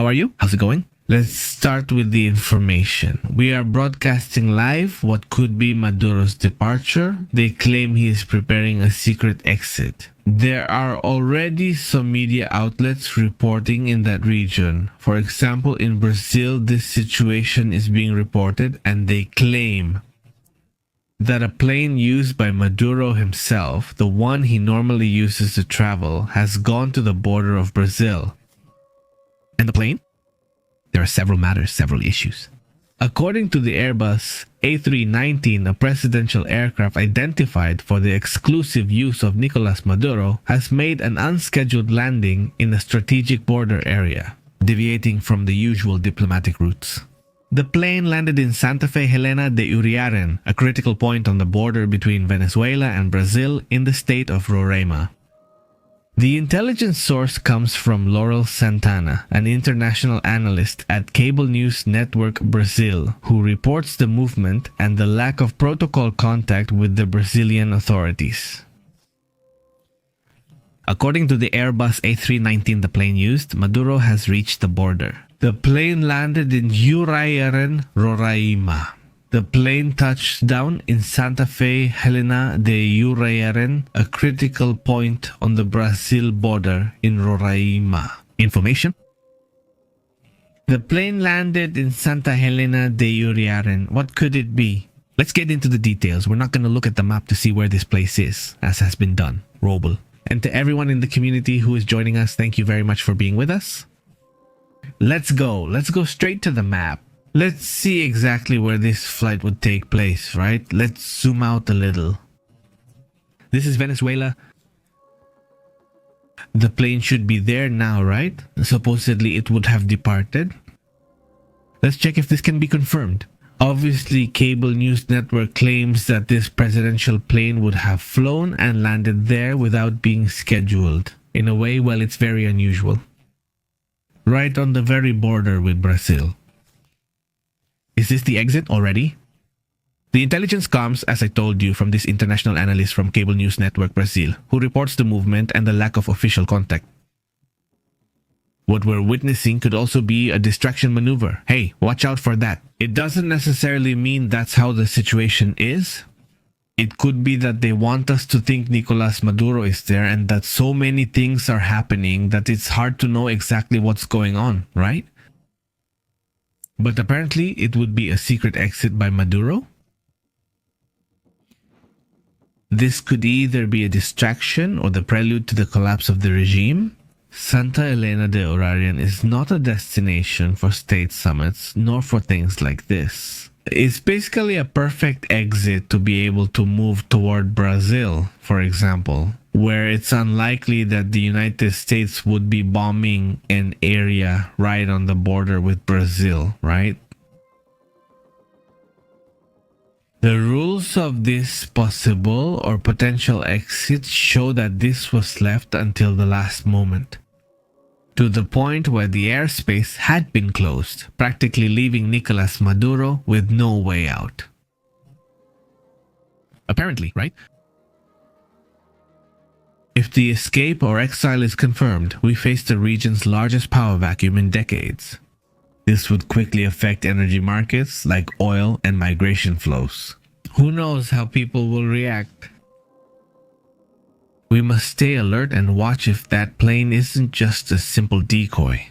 How are you? How's it going? Let's start with the information. We are broadcasting live what could be Maduro's departure. They claim he is preparing a secret exit. There are already some media outlets reporting in that region. For example, in Brazil, this situation is being reported, and they claim that a plane used by Maduro himself, the one he normally uses to travel, has gone to the border of Brazil. And the plane? There are several matters, several issues. According to the Airbus A319, a presidential aircraft identified for the exclusive use of Nicolas Maduro, has made an unscheduled landing in a strategic border area, deviating from the usual diplomatic routes. The plane landed in Santa Fe Helena de Uriaren, a critical point on the border between Venezuela and Brazil in the state of Roraima. The intelligence source comes from Laurel Santana, an international analyst at Cable News Network Brazil, who reports the movement and the lack of protocol contact with the Brazilian authorities. According to the Airbus A319 the plane used, Maduro has reached the border. The plane landed in Uriaren, Roraima. The plane touched down in Santa Fe Helena de Uriaren, a critical point on the Brazil border in Roraima. Information? The plane landed in Santa Helena de Uriaren. What could it be? Let's get into the details. We're not going to look at the map to see where this place is, as has been done. Roble. And to everyone in the community who is joining us, thank you very much for being with us. Let's go. Let's go straight to the map. Let's see exactly where this flight would take place, right? Let's zoom out a little. This is Venezuela. The plane should be there now, right? Supposedly it would have departed. Let's check if this can be confirmed. Obviously, Cable News Network claims that this presidential plane would have flown and landed there without being scheduled. In a way, well, it's very unusual. Right on the very border with Brazil. Is this the exit already? The intelligence comes, as I told you, from this international analyst from Cable News Network Brazil, who reports the movement and the lack of official contact. What we're witnessing could also be a distraction maneuver. Hey, watch out for that. It doesn't necessarily mean that's how the situation is. It could be that they want us to think Nicolas Maduro is there and that so many things are happening that it's hard to know exactly what's going on, right? But apparently, it would be a secret exit by Maduro. This could either be a distraction or the prelude to the collapse of the regime. Santa Elena de Uriaren is not a destination for state summits, nor for things like this. It's basically a perfect exit to be able to move toward Brazil, for example, where it's unlikely that the United States would be bombing an area right on the border with Brazil, right? The rules of this possible or potential exit show that this was left until the last moment, to the point where the airspace had been closed, practically leaving Nicolas Maduro with no way out. Apparently, right? If the escape or exile is confirmed, we face the region's largest power vacuum in decades. This would quickly affect energy markets like oil and migration flows. Who knows how people will react? We must stay alert and watch if that plane isn't just a simple decoy.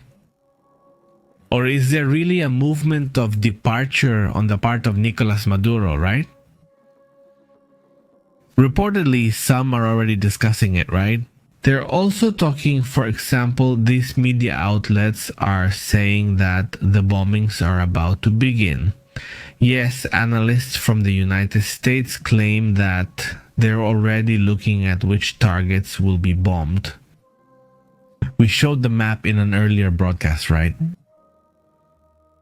Or is there really a movement of departure on the part of Nicolas Maduro, right? Reportedly, some are already discussing it, right? They're also talking, for example, these media outlets are saying that the bombings are about to begin. Yes, analysts from the United States claim that they're already looking at which targets will be bombed. We showed the map in an earlier broadcast, right?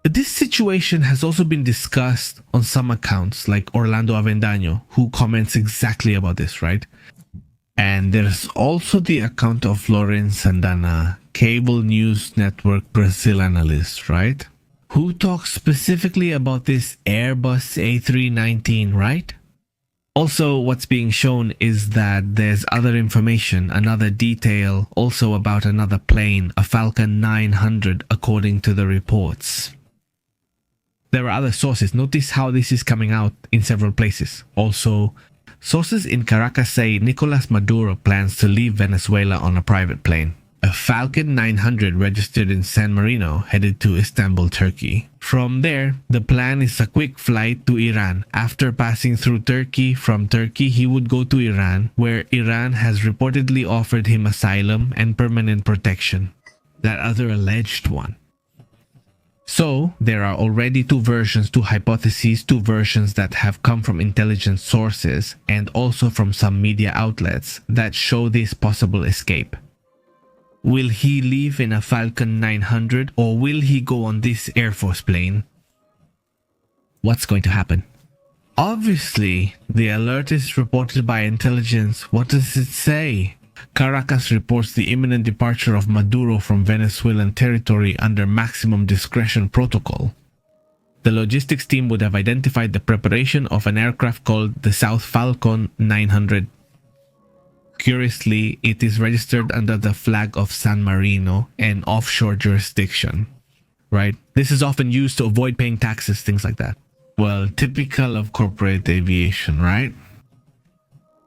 This situation has also been discussed on some accounts like Orlando Avendaño, who comments exactly about this, right? And there's also the account of Lauren Sandana, Cable News Network Brazil analyst, right? Who talks specifically about this Airbus A319, right? Also, what's being shown is that there's other information, another detail, also about another plane, a Falcon 900, according to the reports. There are other sources. Notice how this is coming out in several places. Also, sources in Caracas say Nicolas Maduro plans to leave Venezuela on a private plane. A Falcon 900 registered in San Marino headed to Istanbul, Turkey. From there, the plan is a quick flight to Iran. After passing through Turkey, from Turkey he would go to Iran, where Iran has reportedly offered him asylum and permanent protection. That other alleged one. So, there are already two hypotheses, two versions that have come from intelligence sources and also from some media outlets that show this possible escape. Will he leave in a Falcon 900 or will he go on this Air Force plane? What's going to happen? Obviously, the alert is reported by intelligence. What does it say? Caracas reports the imminent departure of Maduro from Venezuelan territory under maximum discretion protocol. The logistics team would have identified the preparation of an aircraft called the South Falcon 900. Curiously, it is registered under the flag of San Marino, an offshore jurisdiction. Right? This is often used to avoid paying taxes, things like that. Well, typical of corporate aviation, right?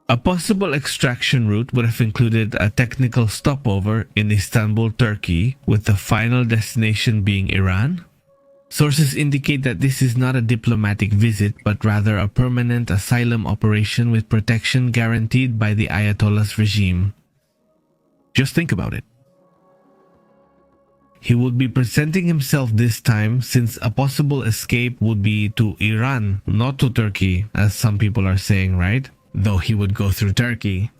A possible extraction route would have included a technical stopover in Istanbul, Turkey, with the final destination being Iran. Sources indicate that this is not a diplomatic visit, but rather a permanent asylum operation with protection guaranteed by the Ayatollah's regime. Just think about it. He would be presenting himself this time since a possible escape would be to Iran, not to Turkey, as some people are saying, right? Though he would go through Turkey.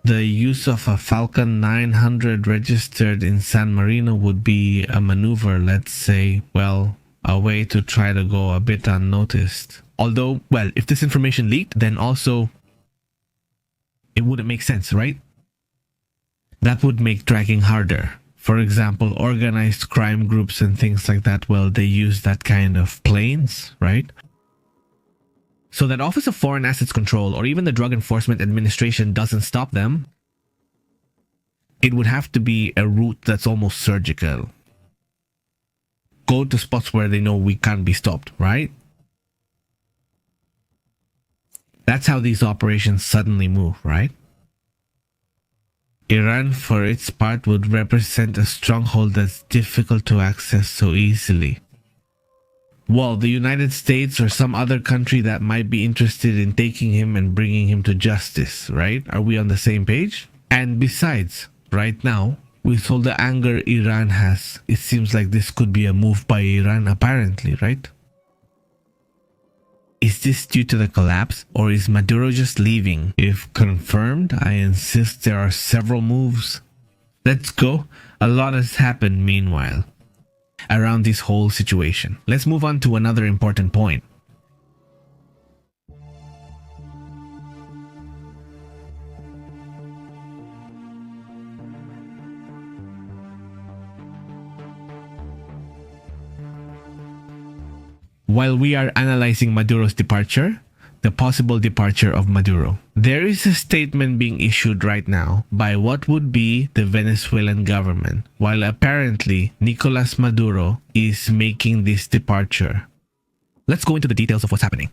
The use of a Falcon 900 registered in San Marino would be a maneuver, let's say, well, a way to try to go a bit unnoticed. Although, well, if this information leaked, then also it wouldn't make sense, right? That would make tracking harder. For example, organized crime groups and things like that, well, they use that kind of planes, right? So that Office of Foreign Assets Control or even the Drug Enforcement Administration doesn't stop them, it would have to be a route that's almost surgical. Go to spots where they know we can't be stopped, right? That's how these operations suddenly move, right? Iran, for its part, would represent a stronghold that's difficult to access so easily. Well, the United States or some other country that might be interested in taking him and bringing him to justice, right? Are we on the same page? And besides, right now, with all the anger Iran has, it seems like this could be a move by Iran apparently, right? Is this due to the collapse or is Maduro just leaving? If confirmed, I insist there are several moves. Let's go. A lot has happened meanwhile around this whole situation. Let's move on to another important point. While we are analyzing Maduro's departure, the possible departure of Maduro, there is a statement being issued right now by what would be the Venezuelan government, while apparently Nicolas Maduro is making this departure. Let's go into the details of what's happening.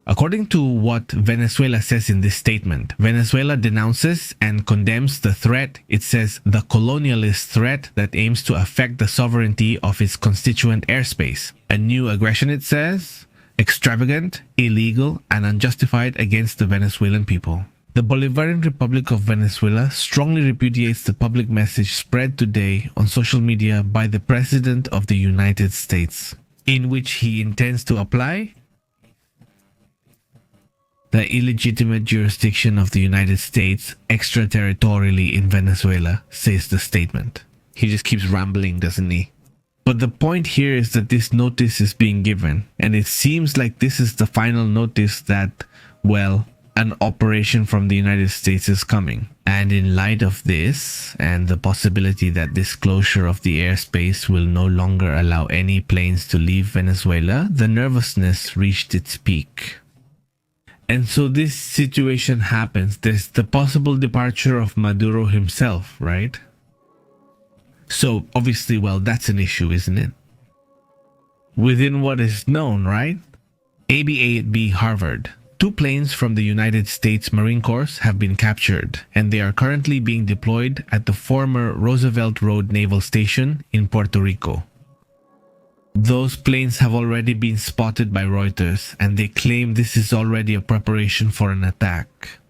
According to what Venezuela says in this statement, Venezuela denounces and condemns the threat. It says the colonialist threat that aims to affect the sovereignty of its constituent airspace. A new aggression, it says, extravagant, illegal, and unjustified against the Venezuelan people. The Bolivarian Republic of Venezuela strongly repudiates the public message spread today on social media by the President of the United States, in which he intends to apply the illegitimate jurisdiction of the United States extraterritorially in Venezuela, says the statement. He just keeps rambling, doesn't he? But the point here is that this notice is being given, and it seems like this is the final notice that, well, an operation from the United States is coming. And in light of this, and the possibility that this closure of the airspace will no longer allow any planes to leave Venezuela, the nervousness reached its peak. And so this situation happens. There's the possible departure of Maduro himself, right? So obviously, well, that's an issue, isn't it? Within what is known, right? AB-8B Harvard. 2 planes from the United States Marine Corps have been captured, and they are currently being deployed at the former Roosevelt Road Naval Station in Puerto Rico. Those planes have already been spotted by Reuters, and they claim this is already a preparation for an attack.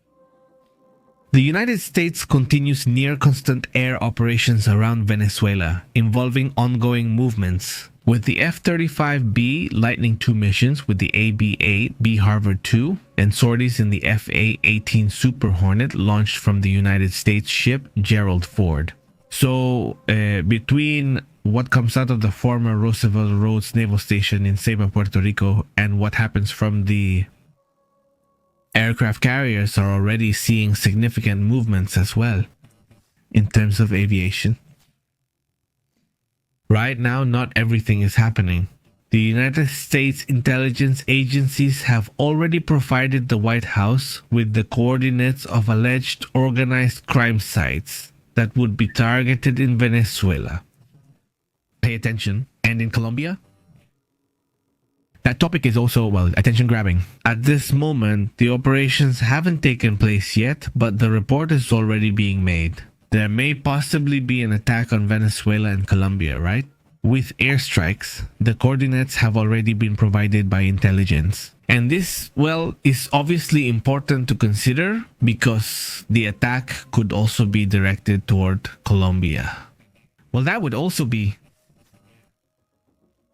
The United States continues near constant air operations around Venezuela, involving ongoing movements, with the F-35B Lightning II missions with the AB-8B Harvard II and sorties in the FA-18 Super Hornet launched from the United States ship Gerald Ford. So, between what comes out of the former Roosevelt Roads Naval Station in Ceiba, Puerto Rico, and what happens from the aircraft carriers are already seeing significant movements as well in terms of aviation. Right now, not everything is happening. The United States intelligence agencies have already provided the White House with the coordinates of alleged organized crime sites that would be targeted in Venezuela. Pay attention. And in Colombia? That topic is also, well, attention grabbing. At this moment, the operations haven't taken place yet, but the report is already being made. There may possibly be an attack on Venezuela and Colombia, right? With airstrikes, the coordinates have already been provided by intelligence. And this, well, is obviously important to consider because the attack could also be directed toward Colombia. Well, that would also be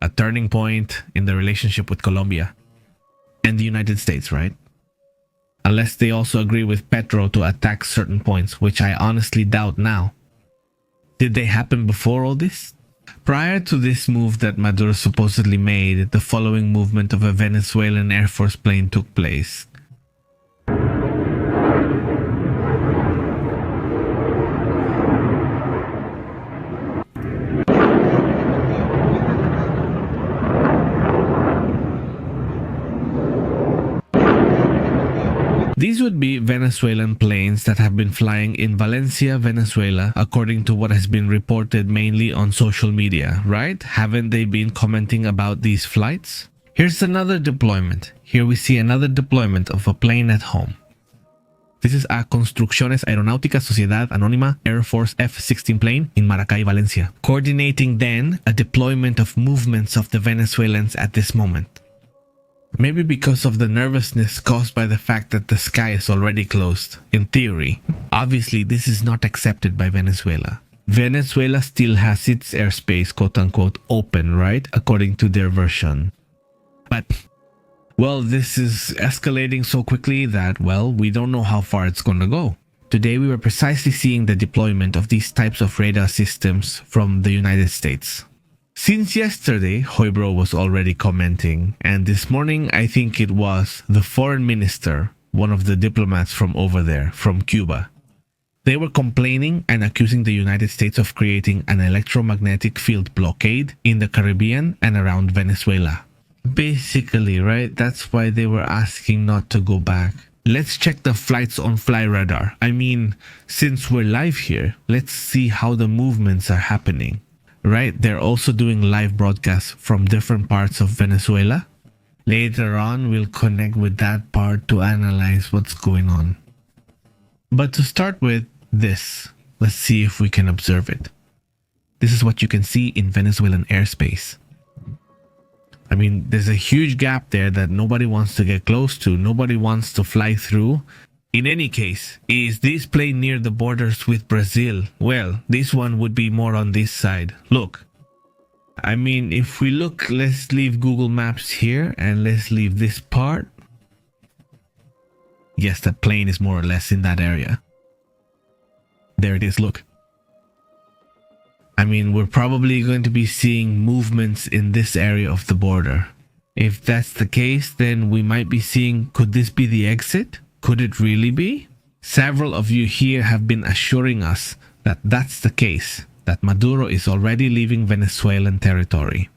a turning point in the relationship with Colombia and the United States, right? Unless they also agree with Petro to attack certain points, which I honestly doubt now. Did they happen before all this? Prior to this move that Maduro supposedly made, the following movement of a Venezuelan Air Force plane took place. These would be Venezuelan planes that have been flying in Valencia, Venezuela, according to what has been reported mainly on social media, right? Haven't they been commenting about these flights? Here's another deployment. Here we see another deployment of a plane at home. This is a Construcciones Aeronáuticas Sociedad Anónima Air Force F-16 plane in Maracay, Valencia, coordinating then a deployment of movements of the Venezuelans at this moment. Maybe because of the nervousness caused by the fact that the sky is already closed, in theory. Obviously, this is not accepted by Venezuela. Venezuela still has its airspace, quote-unquote, open, right? According to their version. But, well, this is escalating so quickly that, well, we don't know how far it's going to go. Today, we were precisely seeing the deployment of these types of radar systems from the United States. Since yesterday, Hoybro was already commenting, and this morning I think it was the foreign minister, one of the diplomats from over there, from Cuba. They were complaining and accusing the United States of creating an electromagnetic field blockade in the Caribbean and around Venezuela. Basically, right, that's why they were asking not to go back. Let's check the flights on fly radar. I mean, since we're live here, let's see how the movements are happening. Right, they're also doing live broadcasts from different parts of Venezuela. Later on, we'll connect with that part to analyze what's going on. But to start with this, let's see if we can observe it. This is what you can see in Venezuelan airspace. I mean, there's a huge gap there that nobody wants to get close to. Nobody wants to fly through. In any case, is this plane near the borders with Brazil? Well, this one would be more on this side. Look. I mean, if we look, let's leave Google Maps here and let's leave this part. Yes, that plane is more or less in that area. There it is, look. I mean, we're probably going to be seeing movements in this area of the border. If that's the case, then we might be seeing, could this be the exit? Could it really be? Several of you here have been assuring us that that's the case, that Maduro is already leaving Venezuelan territory.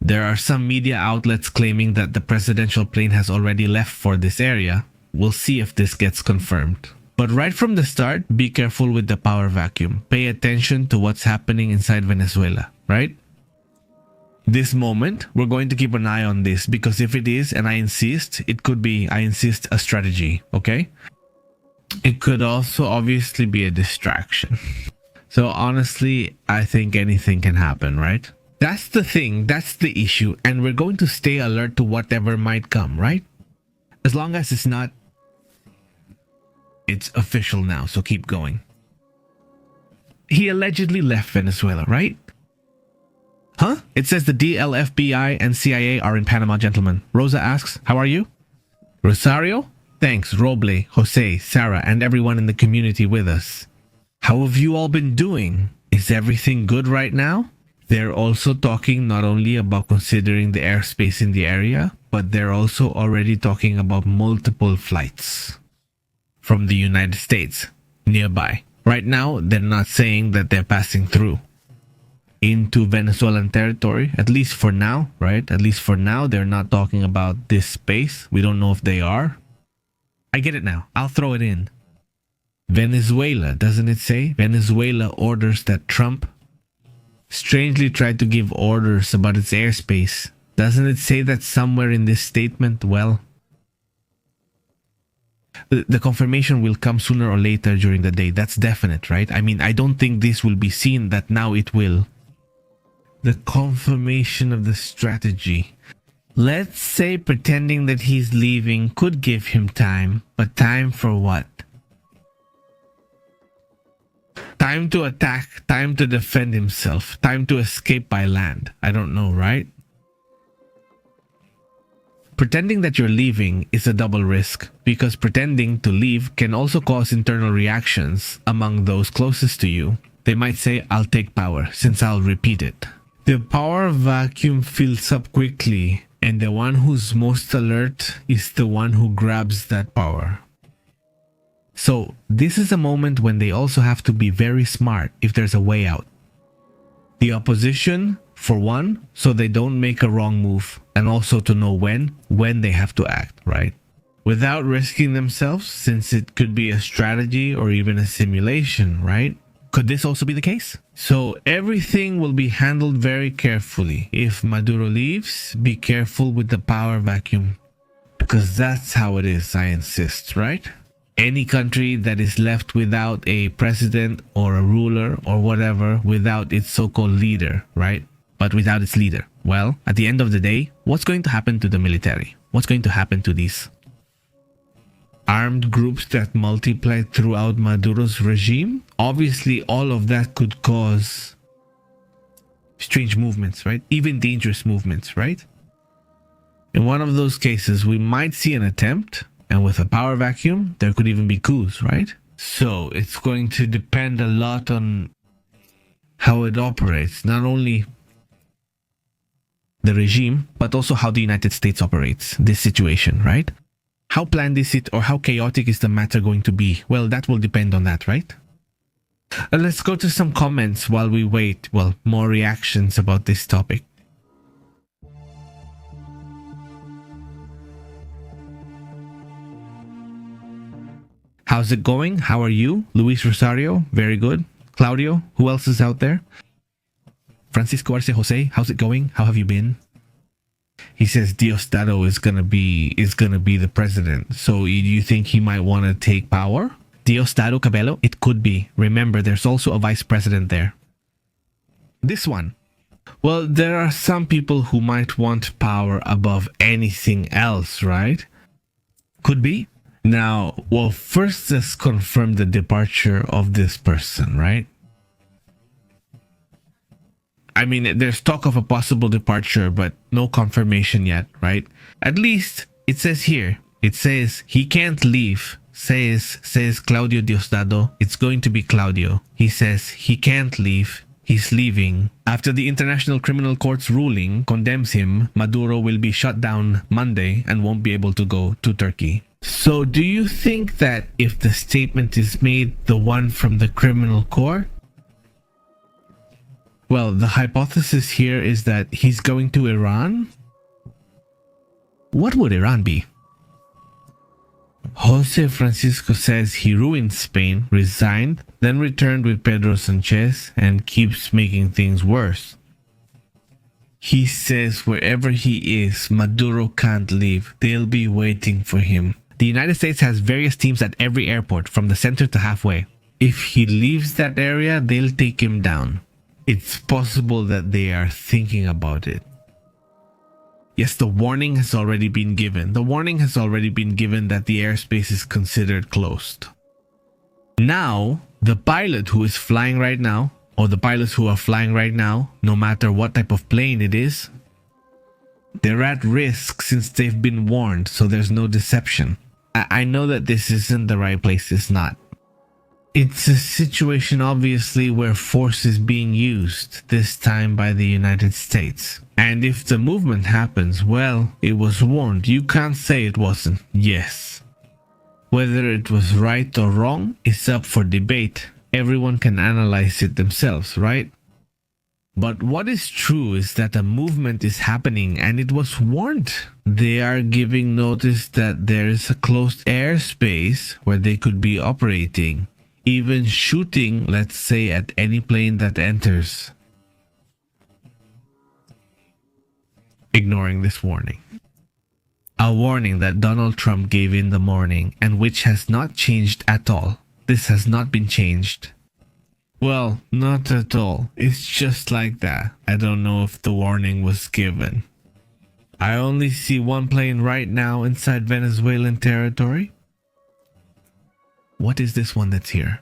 There are some media outlets claiming that the presidential plane has already left for this area. We'll see if this gets confirmed. But right from the start, be careful with the power vacuum. Pay attention to what's happening inside Venezuela, right? This moment, we're going to keep an eye on this because if it is, and I insist, it could be, I insist, a strategy, okay? It could also obviously be a distraction. So honestly, I think anything can happen, right? That's the thing, that's the issue, and we're going to stay alert to whatever might come, right? As long as it's not... It's official now, so keep going. He allegedly left Venezuela, right? Huh? It says the DLFBI and CIA are in Panama, gentlemen. Rosa asks, how are you? Rosario? Thanks, Roble, Jose, Sarah, and everyone in the community with us. How have you all been doing? Is everything good right now? They're also talking not only about considering the airspace in the area, but they're also already talking about multiple flights from the United States nearby. Right now, they're not saying that they're passing through into Venezuelan territory, at least for now, right? At least for now, they're not talking about this space. We don't know if they are. I get it now. I'll throw it in. Venezuela, doesn't it say? Venezuela orders that Trump strangely tried to give orders about its airspace. Doesn't it say that somewhere in this statement? Well, the confirmation will come sooner or later during the day. That's definite, right? I mean, I don't think this will be seen that now it will. The confirmation of the strategy. Let's say pretending that he's leaving could give him time, but time for what? Time to attack, time to defend himself, time to escape by land. I don't know, right? Pretending that you're leaving is a double risk because pretending to leave can also cause internal reactions among those closest to you. They might say, I'll take power since I'll repeat it. The power vacuum fills up quickly, and the one who's most alert is the one who grabs that power. So this is a moment when they also have to be very smart if there's a way out. The opposition, for one, so they don't make a wrong move, and also to know when they have to act, right? Without risking themselves, since it could be a strategy or even a simulation, right? Could this also be the case? So everything will be handled very carefully. If Maduro leaves, be careful with the power vacuum. Because that's how it is, I insist, right? Any country that is left without a president or a ruler or whatever, without its so-called leader, right? But without its leader, well, at the end of the day, what's going to happen to the military? What's going to happen to these armed groups that multiply throughout Maduro's regime? Obviously, all of that could cause strange movements, right? Even dangerous movements, right? In one of those cases, we might see an attempt, and with a power vacuum, there could even be coups, right? So it's going to depend a lot on how it operates, not only the regime, but also how the United States operates this situation, right? How planned is it, or how chaotic is the matter going to be? Well, that will depend on that, right? Let's go to some comments while we wait. Well, more reactions about this topic. How's it going? How are you? Luis Rosario, very good. Claudio, who else is out there? Francisco Arce Jose, how's it going? How have you been? He says Diosdado is gonna be the president. So you think he might want to take power? Diosdado Cabello? It could be. Remember, there's also a vice president there. This one. Well, there are some people who might want power above anything else, right? Could be. Now, well, first let's confirm the departure of this person, right? I mean, there's talk of a possible departure, but no confirmation yet, right? At least it says here, it says he can't leave, says Claudio Diosdado. It's going to be Claudio. He says he can't leave. He's leaving. After the International Criminal Court's ruling condemns him, Maduro will be shut down Monday and won't be able to go to Turkey. So do you think that if the statement is made the one from the criminal court? Well, the hypothesis here is that he's going to Iran. What would Iran be? Jose Francisco says he ruined Spain, resigned, then returned with Pedro Sanchez and keeps making things worse. He says wherever he is, Maduro can't leave. They'll be waiting for him. The United States has various teams at every airport, from the center to halfway. If he leaves that area, they'll take him down. It's possible that they are thinking about it. Yes, the warning has already been given. The warning has already been given that the airspace is considered closed. Now, the pilot who is flying right now, or the pilots who are flying right now, no matter what type of plane it is, they're at risk since they've been warned, so there's no deception. I know that this isn't the right place, it's not. It's a situation obviously where force is being used, this time by the United States. And if the movement happens, well, it was warned. You can't say it wasn't. Yes. Whether it was right or wrong is up for debate. Everyone can analyze it themselves, right? But what is true is that a movement is happening and it was warned. They are giving notice that there is a closed airspace where they could be operating. Even shooting, let's say, at any plane that enters. Ignoring this warning. A warning that Donald Trump gave in the morning and which has not changed at all. This has not been changed. Well, not at all. It's just like that. I don't know if the warning was given. I only see one plane right now inside Venezuelan territory. What is this one that's here?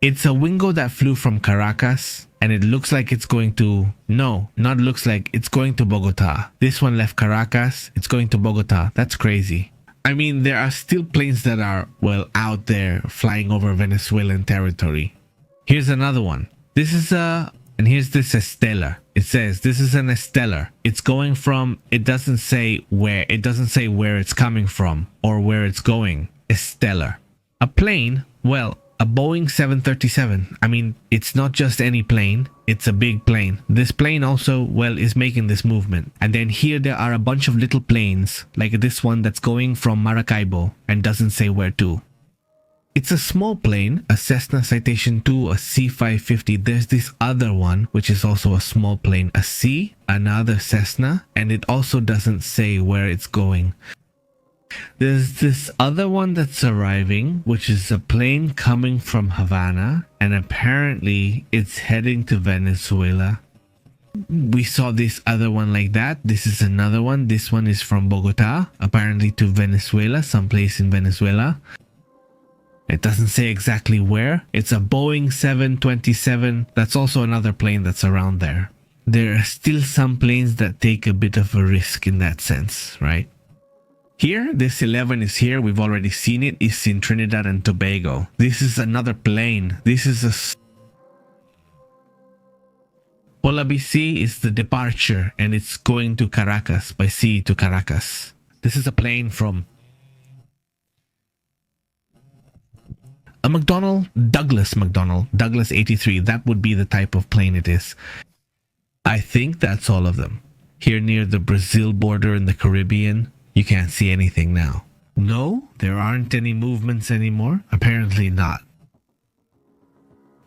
It's a Wingo that flew from Caracas, and it looks like it's going to... No, not looks like, it's going to Bogota. This one left Caracas, it's going to Bogota. That's crazy. I mean, there are still planes that are, well, out there flying over Venezuelan territory. Here's another one. This is a... And here's this Estella. It says this is an Esteller. It's going from... It doesn't say where. It doesn't say where it's coming from or where it's going. Esteller. A plane, well, a Boeing 737. I mean, it's not just any plane, it's a big plane. This plane also, well, is making this movement. And then here there are a bunch of little planes, like this one that's going from Maracaibo and doesn't say where to. It's a small plane, a Cessna Citation 2, a C-550. There's this other one, which is also a small plane, a C, another Cessna, and it also doesn't say where it's going. There's this other one that's arriving, which is a plane coming from Havana, and apparently it's heading to Venezuela. We saw this other one like that. This is another one. This one is from Bogota, apparently to Venezuela, someplace in Venezuela. It doesn't say exactly where. It's a Boeing 727. That's also another plane that's around there. There are still some planes that take a bit of a risk in that sense, right? Here, this 11 is here. We've already seen it. It's in Trinidad and Tobago. This is another plane. This is a... Pola BC is the departure and it's going to Caracas, by sea to Caracas. This is a plane from... a Douglas 83. That would be the type of plane it is. I think that's all of them. Here near the Brazil border in the Caribbean, you can't see anything now. No, there aren't any movements anymore. Apparently not.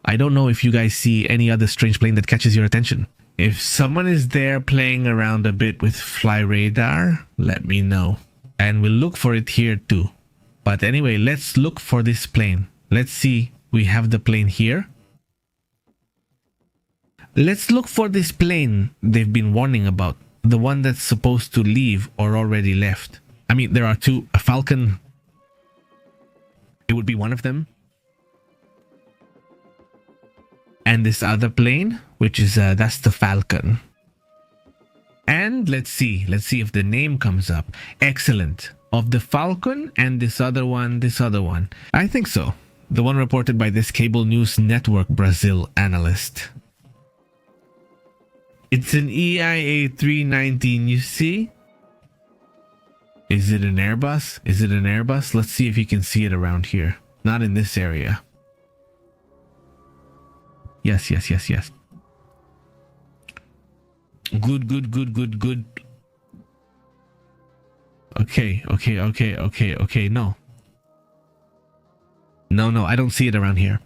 I don't know if you guys see any other strange plane that catches your attention. If someone is there playing around a bit with fly radar, let me know. And we'll look for it here too. But anyway, let's look for this plane. Let's see. We have the plane here. Let's look for this plane they've been warning about. The one that's supposed to leave or already left. I mean, there are two. A Falcon. It would be one of them. And this other plane, which is, that's the Falcon. And let's see if the name comes up. Excellent. Of the Falcon and this other one. I think so. The one reported by this cable news network Brazil analyst. It's an EIA 319, you see? Is it an Airbus? Is it an Airbus? Let's see if you can see it around here. Not in this area. Yes. Good. Okay. No. No, I don't see it around here.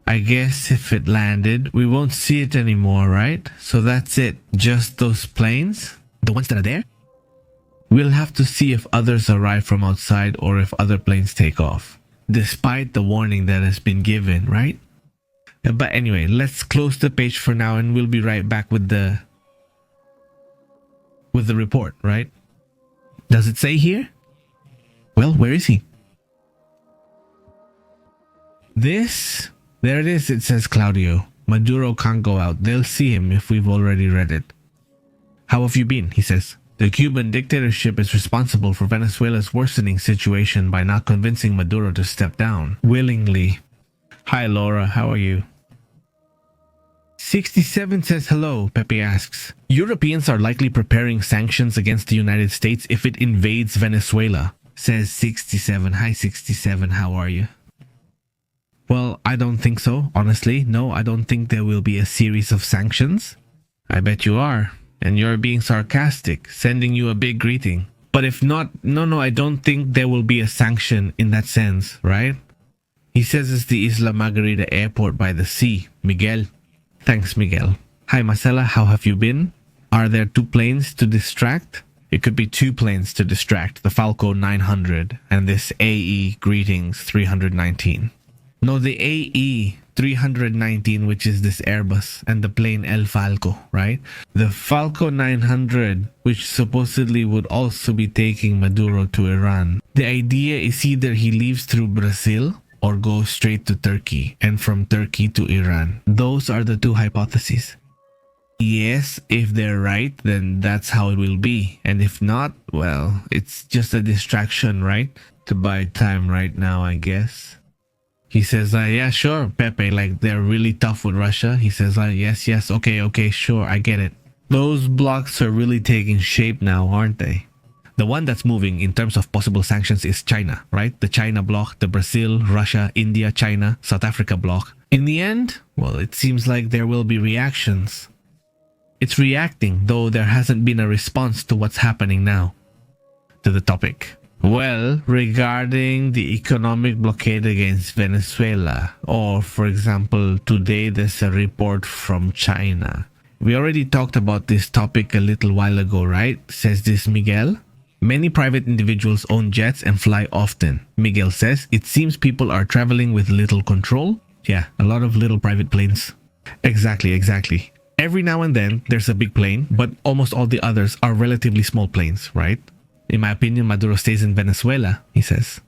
I guess if it landed, we won't see it anymore, right? So that's it. Just those planes? The ones that are there? We'll have to see if others arrive from outside or if other planes take off. Despite the warning that has been given, right? But anyway, let's close the page for now and we'll be right back with the report, right? Does it say here? Well, where is he? There it is, it says Claudio. Maduro can't go out. They'll see him if we've already read it. How have you been? He says. The Cuban dictatorship is responsible for Venezuela's worsening situation by not convincing Maduro to step down willingly. Hi Laura, how are you? 67 says hello, Pepe asks. Europeans are likely preparing sanctions against the United States if it invades Venezuela, says 67. Hi 67, how are you? Well, I don't think so, honestly. No, I don't think there will be a series of sanctions. I bet you are. And you're being sarcastic, sending you a big greeting. But if not, no, I don't think there will be a sanction in that sense, right? He says it's the Isla Margarita airport by the sea. Miguel. Thanks, Miguel. Hi, Marcela, how have you been? Are there 2 planes to distract? It could be 2 planes to distract, the Falco 900 and this AE Greetings 319. No, the AE 319, which is this Airbus, and the plane El Falco, right? The Falco 900, which supposedly would also be taking Maduro to Iran. The idea is either he leaves through Brazil or goes straight to Turkey, and from Turkey to Iran. Those are the 2 hypotheses. Yes, if they're right, then that's how it will be. And if not, well, it's just a distraction, right? To buy time right now, I guess. He says, yeah, sure, Pepe, like they're really tough with Russia. He says, yes, okay, sure, I get it. Those blocks are really taking shape now, aren't they? The one that's moving in terms of possible sanctions is China, right? The China bloc, the Brazil, Russia, India, China, South Africa bloc. In the end, well, it seems like there will be reactions. It's reacting, though there hasn't been a response to what's happening now. To the topic. Well, regarding the economic blockade against Venezuela, or for example, today there's a report from China. We already talked about this topic a little while ago, right? Says this Miguel. Many private individuals own jets and fly often. Miguel says, it seems people are traveling with little control. Yeah, a lot of little private planes. Exactly. Every now and then, there's a big plane, but almost all the others are relatively small planes, right? In my opinion, Maduro stays in Venezuela, he says.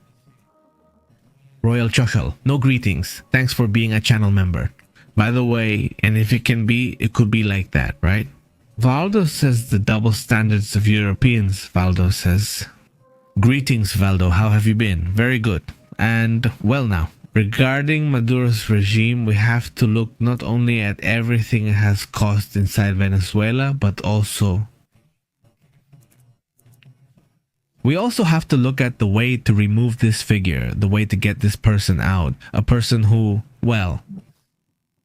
Royal Choshal, no greetings. Thanks for being a channel member. By the way, and if it can be, it could be like that, right? Valdo says the double standards of Europeans, Valdo says. Greetings, Valdo. How have you been? Very good. And, well now, regarding Maduro's regime, we have to look not only at everything it has caused inside Venezuela, but also... We also have to look at the way to remove this figure, the way to get this person out. A person who, well,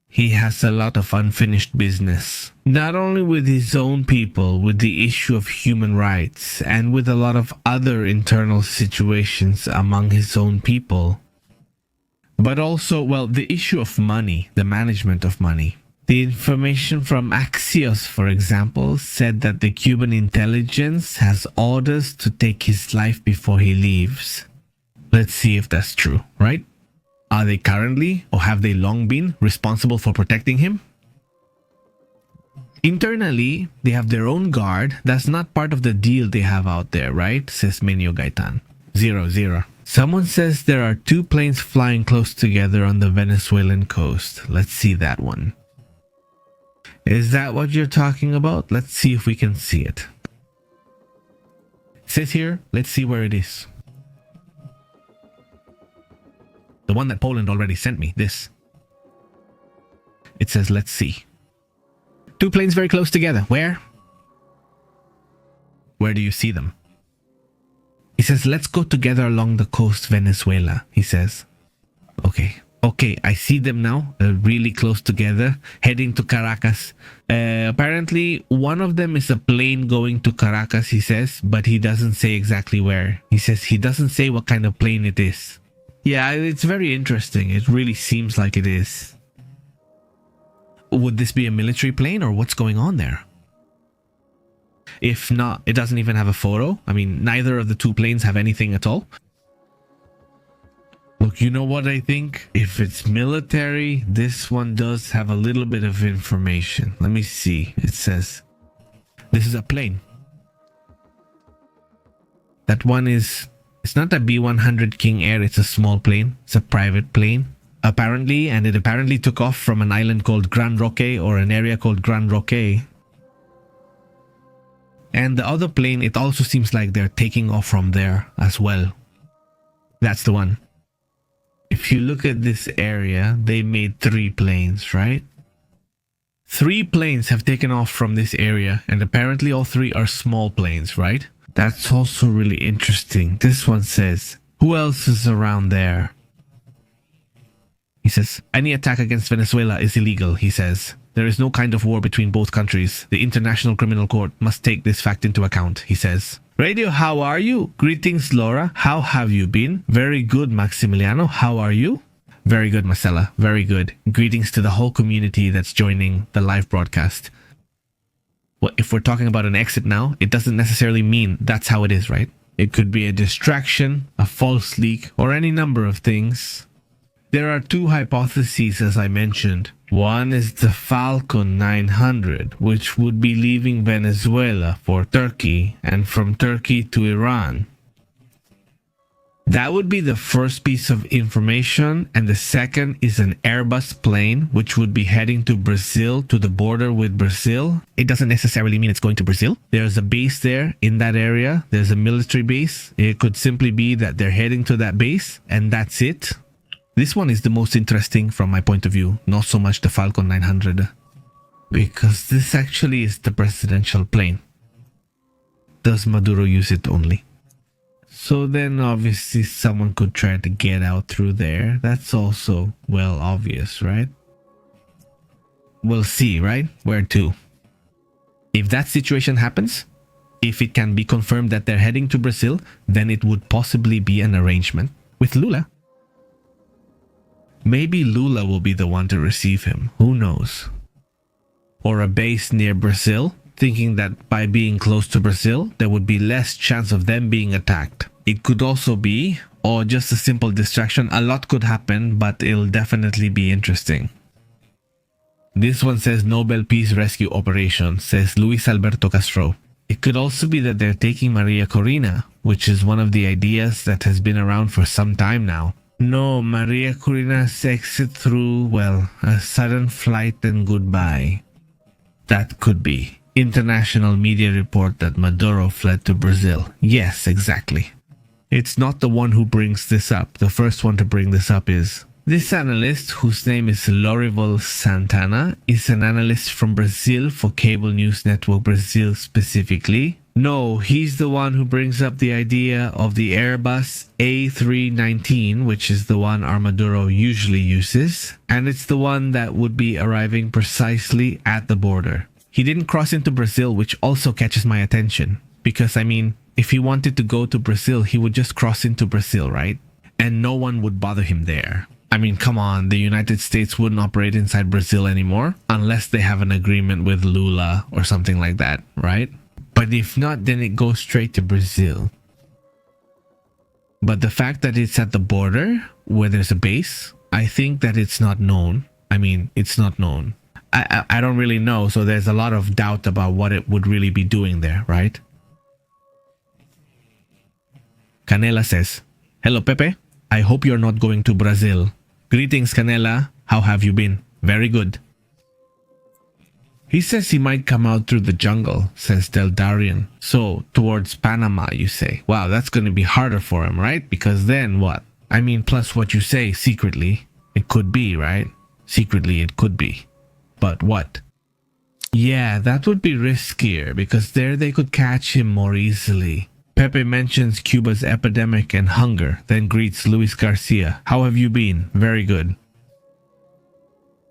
he has a lot of unfinished business. Not only with his own people, with the issue of human rights, and with a lot of other internal situations among his own people. But also, well, the issue of money, the management of money. The information from Axios, for example, said that the Cuban intelligence has orders to take his life before he leaves. Let's see if that's true, right? Are they currently, or have they long been, responsible for protecting him? Internally, they have their own guard. That's not part of the deal they have out there, right? Says Menio Gaitan. 0-0. Someone says there are 2 planes flying close together on the Venezuelan coast. Let's see that one. Is that what you're talking about? Let's see if we can see it. It says here, let's see where it is. The one that Poland already sent me, this. It says, let's see. 2 planes very close together. Where? Where do you see them? He says, let's go together along the coast, Venezuela, he says. Okay, I see them now. They're really close together, heading to Caracas. Apparently, one of them is a plane going to Caracas, he says, but he doesn't say exactly where. He says he doesn't say what kind of plane it is. Yeah, it's very interesting. It really seems like it is. Would this be a military plane or what's going on there? If not, it doesn't even have a photo. I mean, neither of the two planes have anything at all. Look, you know what I think? If it's military, this one does have a little bit of information. Let me see. It says, this is a plane. That one is, it's not a B-100 King Air. It's a small plane. It's a private plane. Apparently, and it apparently took off from an island called Gran Roque or an area called Gran Roque. And the other plane, it also seems like they're taking off from there as well. That's the one. If you look at this area, they made 3 planes, right? 3 planes have taken off from this area, and apparently all 3 are small planes, right? That's also really interesting. This one says, who else is around there? He says, any attack against Venezuela is illegal, he says. There is no kind of war between both countries. The International Criminal Court must take this fact into account, he says. Radio, how are you? Greetings, Laura. How have you been? Very good, Maximiliano. How are you? Very good, Marcella. Very good. Greetings to the whole community that's joining the live broadcast. Well, if we're talking about an exit now, it doesn't necessarily mean that's how it is, right? It could be a distraction, a false leak, or any number of things. There are 2 hypotheses, as I mentioned. One is the Falcon 900, which would be leaving Venezuela for Turkey and from Turkey to Iran. That would be the first piece of information, and the second is an Airbus plane which would be heading to Brazil, to the border with Brazil. It doesn't necessarily mean it's going to Brazil. There's a base there in that area. There's a military base. It could simply be that they're heading to that base and that's it. This one is the most interesting from my point of view, not so much the Falcon 900, because this actually is the presidential plane. Does Maduro use it only? So then obviously someone could try to get out through there. That's also, well, obvious, right? We'll see, right? Where to? If that situation happens, if it can be confirmed that they're heading to Brazil, then it would possibly be an arrangement with Lula. Maybe Lula will be the one to receive him. Who knows? Or a base near Brazil, thinking that by being close to Brazil, there would be less chance of them being attacked. It could also be, or just a simple distraction. A lot could happen, but it'll definitely be interesting. This one says Nobel Peace Rescue Operation, says Luis Alberto Castro. It could also be that they're taking Maria Corina, which is one of the ideas that has been around for some time now. No, Maria Corina's exit through, well, a sudden flight and goodbye. That could be. International media report that Maduro fled to Brazil. Yes, exactly. It's not the one who brings this up. The first one to bring this up is this analyst, whose name is Lorival Santana, is an analyst from Brazil for Cable News Network Brazil specifically. No, he's the one who brings up the idea of the Airbus A319, which is the one Maduro usually uses, and it's the one that would be arriving precisely at the border. He didn't cross into Brazil, which also catches my attention, because I mean, if he wanted to go to Brazil, he would just cross into Brazil, right? And no one would bother him there. I mean, come on, the United States wouldn't operate inside Brazil anymore unless they have an agreement with Lula or something like that, right? But if not, then it goes straight to Brazil. But the fact that it's at the border where there's a base, I think that it's not known. I mean, it's not known. I don't really know, so there's a lot of doubt about what it would really be doing there, right? Canela says, hello, Pepe. I hope you're not going to Brazil. Greetings, Canela. How have you been? Very good. He says he might come out through the jungle, says Del Darian. So, towards Panama, you say. Wow, that's going to be harder for him, right? Because then what? I mean, plus what you say, secretly, it could be, right? Secretly, it could be. But what? Yeah, that would be riskier because there they could catch him more easily. Pepe mentions Cuba's epidemic and hunger, then greets Luis Garcia. How have you been? Very good.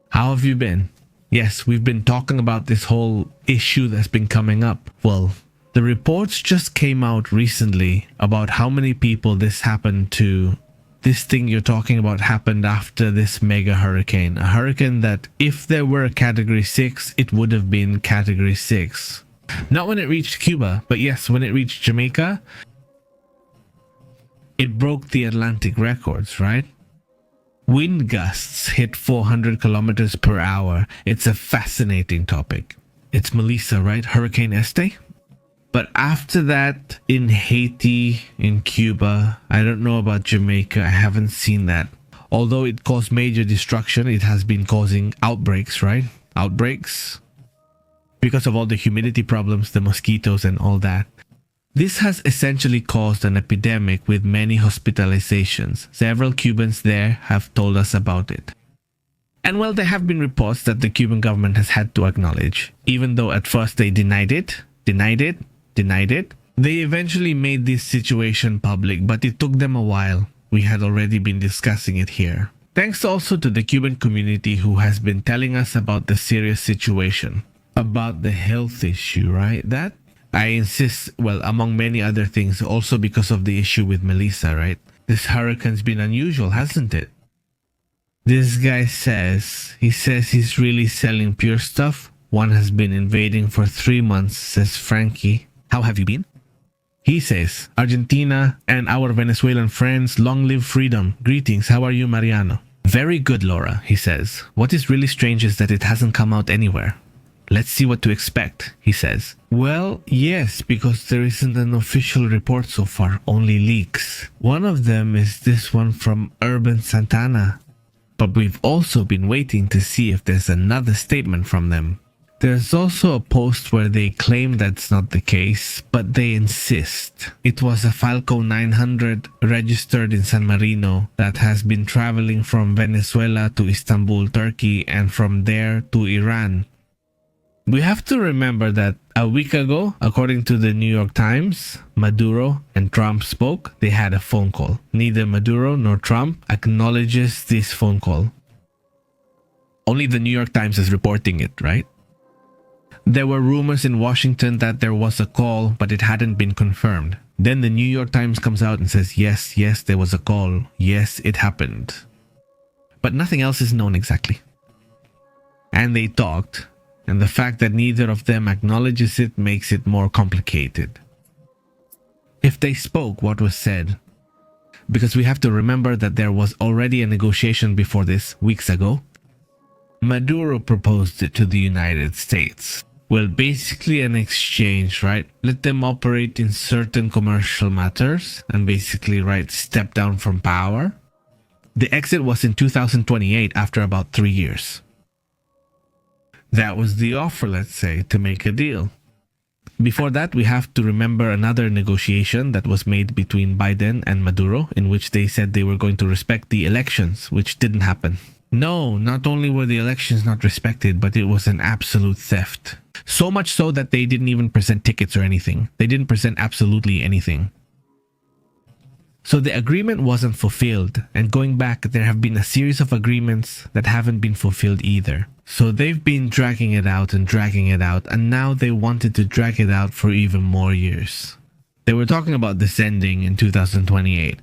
How have you been? Yes, we've been talking about this whole issue that's been coming up. Well, the reports just came out recently about how many people this happened to. This thing you're talking about happened after this mega hurricane. A hurricane that, if there were a Category 6, it would have been Category 6. Not when it reached Cuba, but yes, when it reached Jamaica, it broke the Atlantic records, right? Wind gusts hit 400 kilometers per hour. It's a fascinating topic. It's Melissa, right? Hurricane Este? But after that, in Haiti, in Cuba, I don't know about Jamaica, I haven't seen that. Although it caused major destruction, it has been causing outbreaks, right? Outbreaks. Because of all the humidity problems, the mosquitoes and all that. This has essentially caused an epidemic with many hospitalizations. Several Cubans there have told us about it. And well, there have been reports that the Cuban government has had to acknowledge, even though at first they denied it. They eventually made this situation public, but it took them a while. We had already been discussing it here. Thanks also to the Cuban community who has been telling us about the serious situation. About the health issue, right? That, I insist, well, among many other things, also because of the issue with Melissa, right? This hurricane's been unusual, hasn't it? This guy says he's really selling pure stuff. One has been invading for 3 months, says Frankie. How have you been? He says, Argentina and our Venezuelan friends, long live freedom. Greetings, how are you, Mariano? Very good, Laura, he says. What is really strange is that it hasn't come out anywhere. Let's see what to expect, he says. Well, yes, because there isn't an official report so far, only leaks. One of them is this one from Urban Santana. But we've also been waiting to see if there's another statement from them. There's also a post where they claim that's not the case, but they insist. It was a Falco 900 registered in San Marino that has been traveling from Venezuela to Istanbul, Turkey, and from there to Iran. We have to remember that a week ago, according to the New York Times, Maduro and Trump spoke. They had a phone call. Neither Maduro nor Trump acknowledges this phone call. Only the New York Times is reporting it, right? There were rumors in Washington that there was a call, but it hadn't been confirmed. Then the New York Times comes out and says, yes, there was a call. Yes, it happened. But nothing else is known exactly. And they talked, and the fact that neither of them acknowledges it makes it more complicated. If they spoke, what was said? Because we have to remember that there was already a negotiation before this, weeks ago. Maduro proposed it to the United States. Well, basically an exchange, right? Let them operate in certain commercial matters and basically, right, step down from power. The exit was in 2028 after about 3 years. That was the offer, let's say, to make a deal. Before that, we have to remember another negotiation that was made between Biden and Maduro, in which they said they were going to respect the elections, which didn't happen. No, not only were the elections not respected, but it was an absolute theft. So much so that they didn't even present tickets or anything. They didn't present absolutely anything. So the agreement wasn't fulfilled, and going back, there have been a series of agreements that haven't been fulfilled either. So they've been dragging it out, and now they wanted to drag it out for even more years. They were talking about this ending in 2028.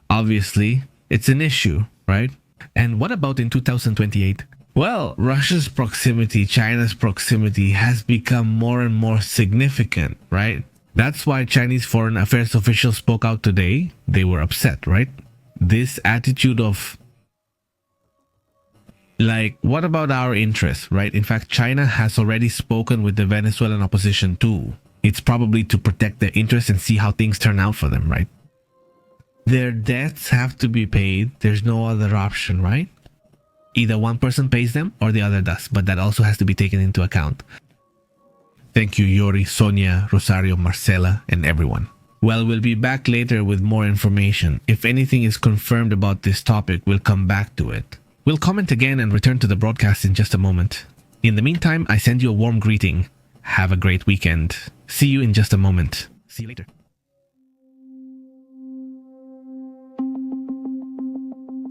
Obviously, it's an issue, right? And what about in 2028? Well, Russia's proximity, China's proximity has become more and more significant, right? That's why Chinese foreign affairs officials spoke out today. They were upset, right? This attitude of, like, what about our interests, right? In fact, China has already spoken with the Venezuelan opposition too. It's probably to protect their interests and see how things turn out for them, right? Their debts have to be paid. There's no other option, right? Either one person pays them or the other does, but that also has to be taken into account. Thank you, Yori, Sonia, Rosario, Marcela, and everyone. Well, we'll be back later with more information. If anything is confirmed about this topic, we'll come back to it. We'll comment again and return to the broadcast in just a moment. In the meantime, I send you a warm greeting. Have a great weekend. See you in just a moment. See you later.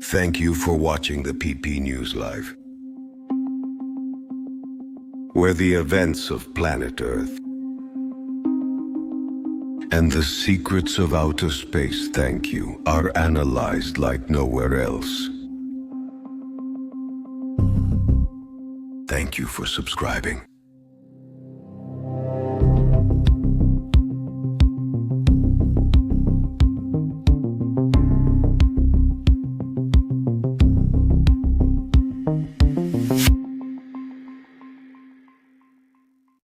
Thank you for watching the PP News Live, where the events of planet Earth and the secrets of outer space, thank you, are analyzed like nowhere else. Thank you for subscribing.